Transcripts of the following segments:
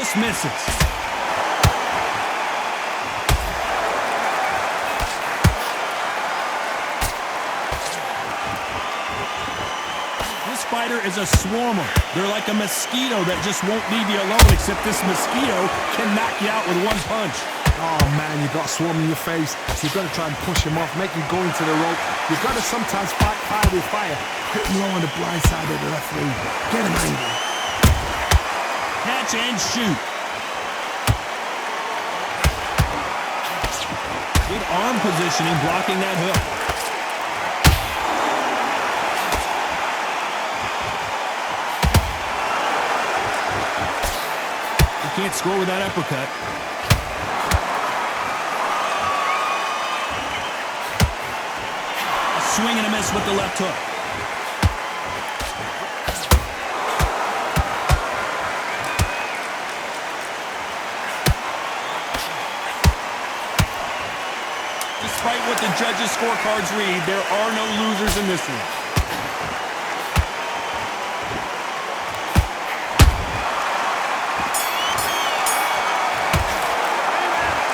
just misses. This fighter is a swarmer. They're like a mosquito that just won't leave you alone, except this mosquito can knock you out with one punch. Oh man, you've got a swarm in your face, so you've got to try and push him off, make him go into the rope. You've got to sometimes fight fire with fire. Hit him low on the blind side of the referee. Get him angry. Catch and shoot. Good arm positioning, blocking that hook. You can't score with that uppercut. Swing and a miss with the left hook. Despite what the judges' scorecards read, there are no losers in this one.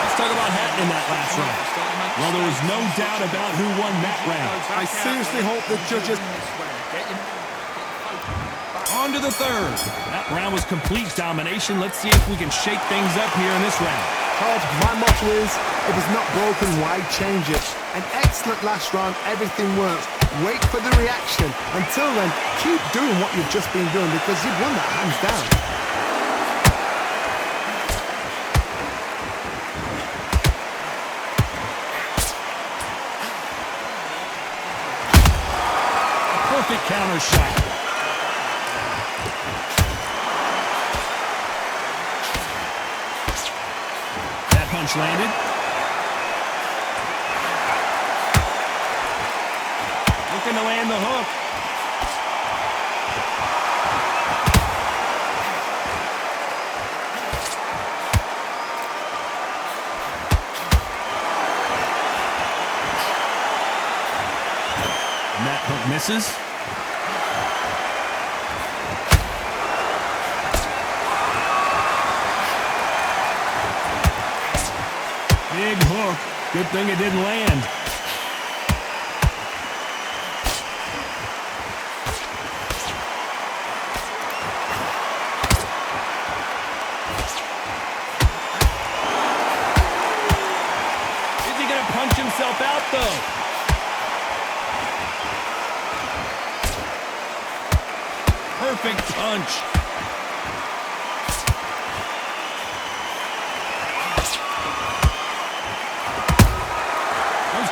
Let's talk about Hatton in that last round. Well, there was no doubt about who won that round. I seriously hope the judges... On to the third. That round was complete domination. Let's see if we can shake things up here in this round. Todd, my motto is, if it's not broken, why change it? An excellent last round, everything works. Wait for the reaction. Until then, keep doing what you've just been doing because you've won that hands down. Perfect counter shot. That punch landed. Looking to land the hook. And that hook misses. Big hook. Good thing it didn't land. Is he going to punch himself out, though? Perfect punch.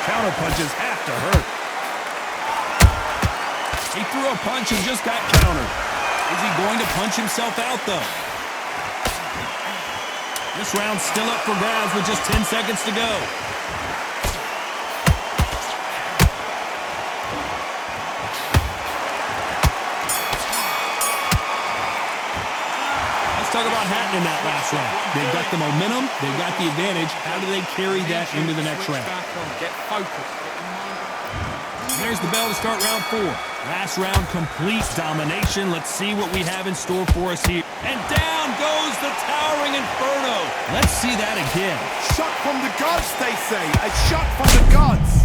Counter punches have to hurt. He threw a punch and just got countered. Is he going to punch himself out, though? This round's still up for grabs with just 10 seconds to go. Talk about Hatton in that last round. They've got the momentum, they've got the advantage. How do they carry that into the next round? There's the bell to start round 4. Last round, complete domination. Let's see what we have in store for us here. And down goes the towering Inferno. Let's see that again. Shot from the gods, they say. A shot from the gods.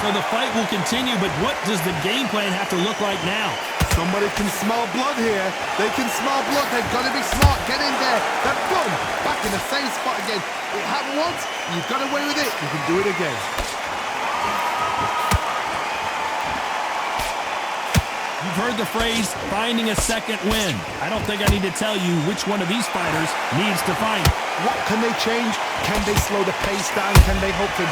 So the fight will continue, but what does the game plan have to look like now? Somebody can smell blood here. They can smell blood. They've got to be smart. Get in there. Then boom, back in the same spot again. It happened once. You've got away with it. You can do it again. You've heard the phrase, finding a second win. I don't think I need to tell you which one of these fighters needs to find it. What can they change? Can they slow the pace down? Can they hope to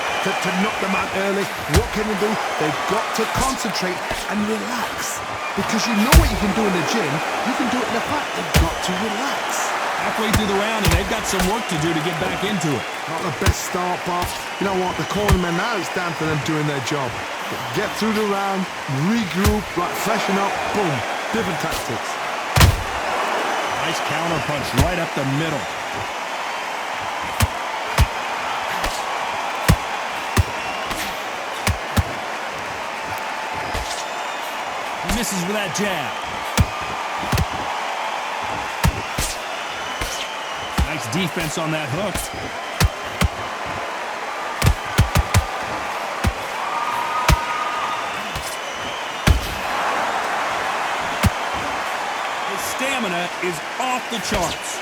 knock them out early? What can they do? They've got to concentrate and relax. Because you know what you can do in the gym. You can do it in the fight. They've got to relax. Halfway through the round, and they've got some work to do to get back into it. Not the best start, but you know what? The cornermen now, it's down to them doing their job. Get through the round, regroup, right, freshen up, boom. Different tactics. Nice counter punch right up the middle. He misses with that jab. Nice defense on that hook. Stamina is off the charts.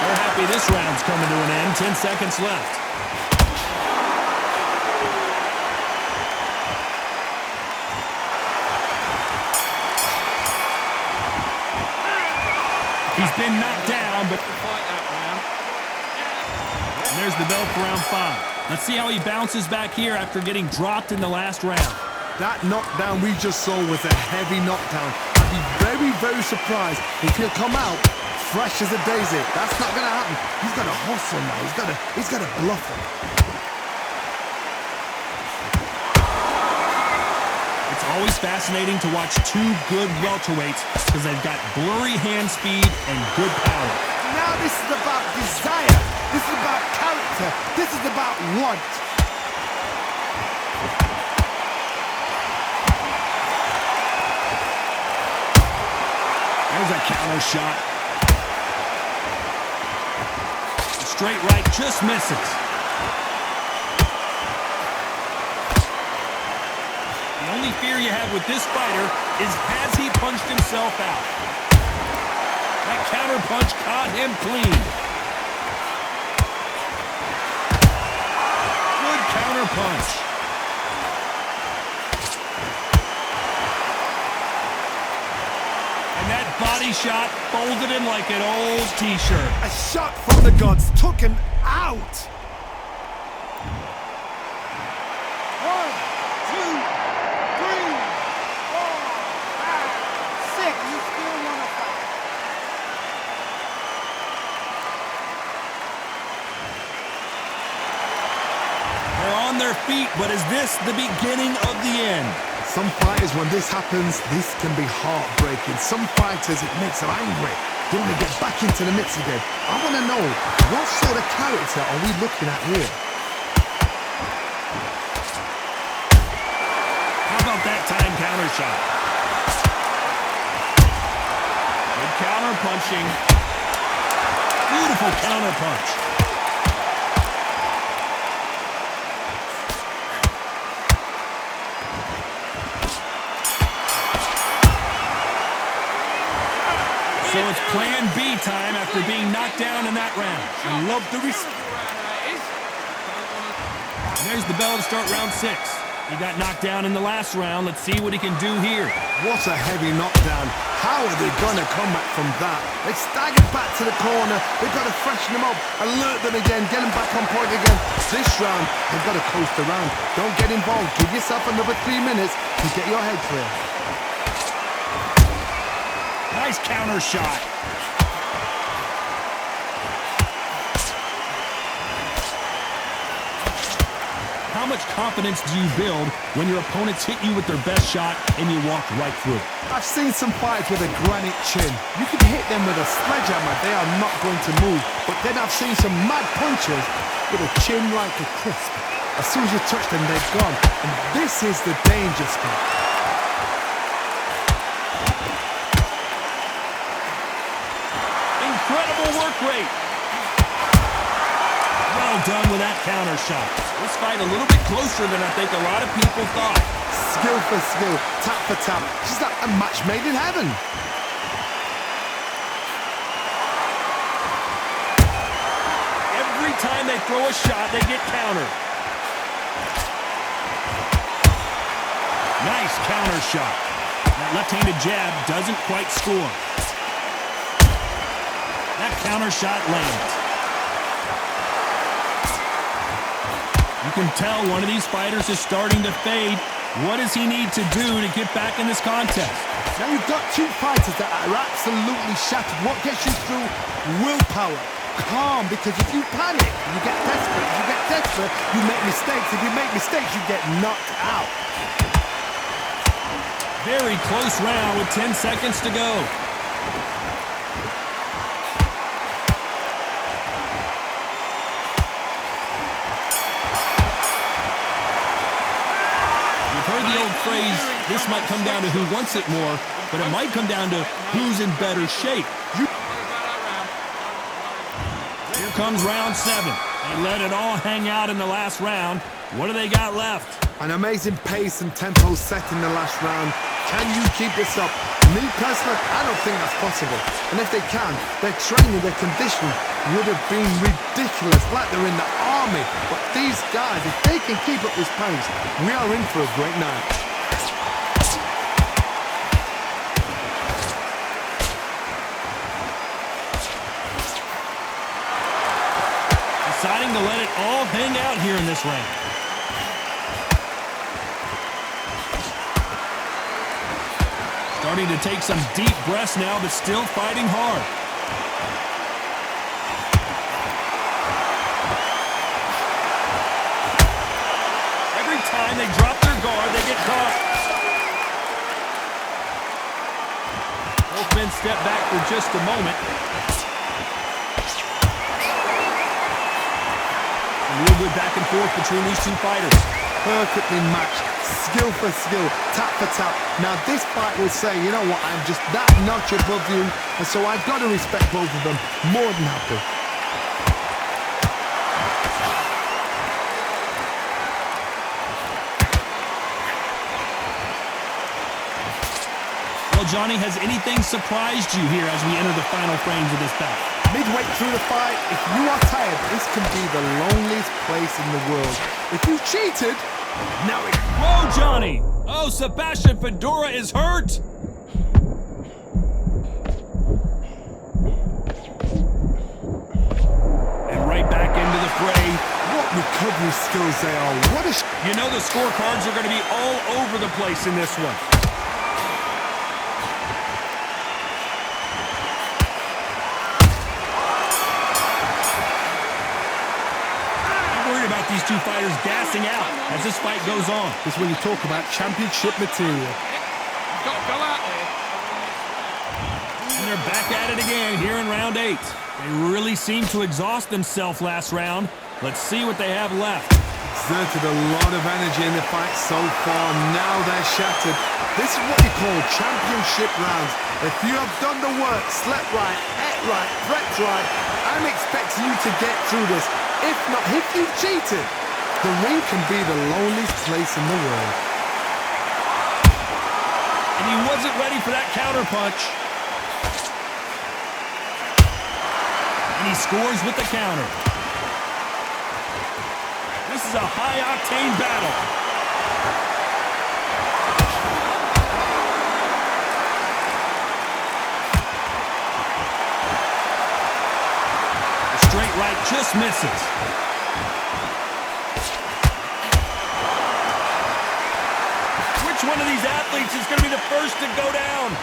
They're happy this round's coming to an end. 10 seconds left. He's been knocked down, but and there's the bell for round 5. Let's see how he bounces back here after getting dropped in the last round. That knockdown we just saw was a heavy knockdown. I'd be very, very surprised if he'll come out fresh as a daisy. That's not going to happen. He's got to hustle now. He's got to bluff him. It's always fascinating to watch two good welterweights because they've got blurry hand speed and good power. Now this is about desire. This is about character. This is about want. There's a counter shot. Straight right just misses. The only fear you have with this fighter is has he punched himself out? That counter punch caught him clean. Good counter punch. Body shot folded him like an old t-shirt. A shot from the gods took him out. 1, 2, 3, 4, 5, 6. You still want to fight? They're on their feet, but is this the beginning of the end? Some fighters, when this happens, this can be heartbreaking. Some fighters, it makes them angry. They want to get back into the mix again. I want to know, what sort of character are we looking at here? How about that time counter shot? Good counter punching. Beautiful counter punch. So it's plan B time after being knocked down in that round. I love the There's the bell to start round 6. He got knocked down in the last round. Let's see what he can do here. What a heavy knockdown. How are they going to come back from that? They staggered back to the corner. They've got to freshen them up, alert them again, get them back on point again. This round, they've got to coast around. Don't get involved. Give yourself another 3 minutes to get your head clear. Nice counter shot. How much confidence do you build when your opponents hit you with their best shot and you walk right through it? I've seen some fighters with a granite chin. You can hit them with a sledgehammer, they are not going to move. But then I've seen some mad punchers with a chin like a crisp. As soon as you touch them, they're gone. And this is the danger spot. Incredible work rate. Well done with that counter shot. This fight a little bit closer than I think a lot of people thought. Skill for skill, tap for tap. Just like a match made in heaven. Every time they throw a shot, they get countered. Nice counter shot. That left-handed jab doesn't quite score. That counter shot lands. You can tell one of these fighters is starting to fade. What does he need to do to get back in this contest? Now you've got two fighters that are absolutely shattered. What gets you through? Willpower. Calm, because if you panic, you get desperate. If you get desperate, you make mistakes. If you make mistakes, you get knocked out. Very close round with 10 seconds to go. You've heard the old phrase, this might come down to who wants it more, but it might come down to who's in better shape. Here comes round 7. They let it all hang out in the last round. What do they got left? An amazing pace and tempo set in the last round. Can you keep this up? Me personally, I don't think that's possible. And if they can, their training, their conditioning would have been ridiculous, like they're in the army. But these guys, if they can keep up this pace, we are in for a great night. Deciding to let it all hang out here in this round. Starting to take some deep breaths now, but still fighting hard. Every time they drop their guard, they get caught. Both men step back for just a moment. A real good back and forth between these two fighters. Perfectly matched, skill for skill, tap for tap. Now this fight will say, you know what, I'm just that notch above you, and so I've got to respect both of them more than happy. Well, Johnny, has anything surprised you here as we enter the final frames of this bout? Midway through the fight, if you are tired, this can be the loneliest place in the world. If you cheated, now it... Whoa, Johnny! Oh, Sebastian Fundora is hurt! And right back into the fray. What recovery skills they are. What a... You know the scorecards are going to be all over the place in this one. These two fighters gassing out as this fight goes on. This is when you talk about championship material. You've got to go out there. And they're back at it again here in round 8. They really seem to exhaust themselves last round. Let's see what they have left. Exerted a lot of energy in the fight so far. Now they're shattered. This is what you call championship rounds. If you have done the work, slept right, ate right, prepped right, I'm expecting you to get through this. If not, if you cheated, the ring can be the loneliest place in the world. And he wasn't ready for that counter punch. And he scores with the counter. This is a high-octane battle. Straight right just misses. Which one of these athletes is going to be the first to go down?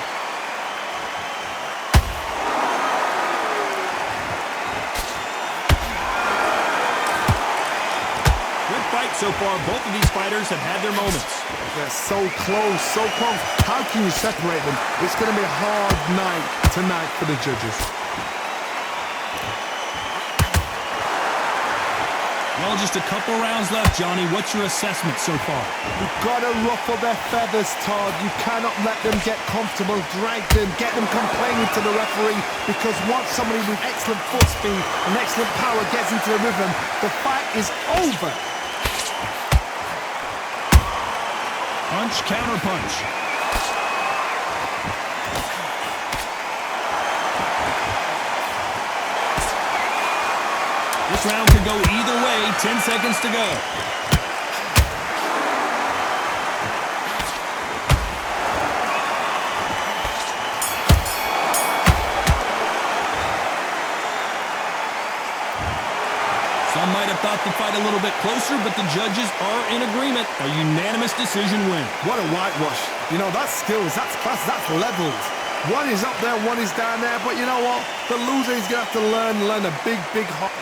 Good fight so far. Both of these fighters have had their moments. They're so close, so close. How can you separate them? It's going to be a hard night tonight for the judges. Well, just a couple rounds left, Johnny. What's your assessment so far? You've got to ruffle their feathers, Todd. You cannot let them get comfortable, drag them, get them complaining to the referee, because once somebody with excellent foot speed and excellent power gets into the rhythm, the fight is over. Punch, counter punch. This round could go either way. 10 seconds to go. Some might have thought the fight a little bit closer, but the judges are in agreement. A unanimous decision win. What a whitewash. You know, that's skills, that's class, that's levels. One is up there, one is down there, but you know what? The loser is going to have to learn a big hop.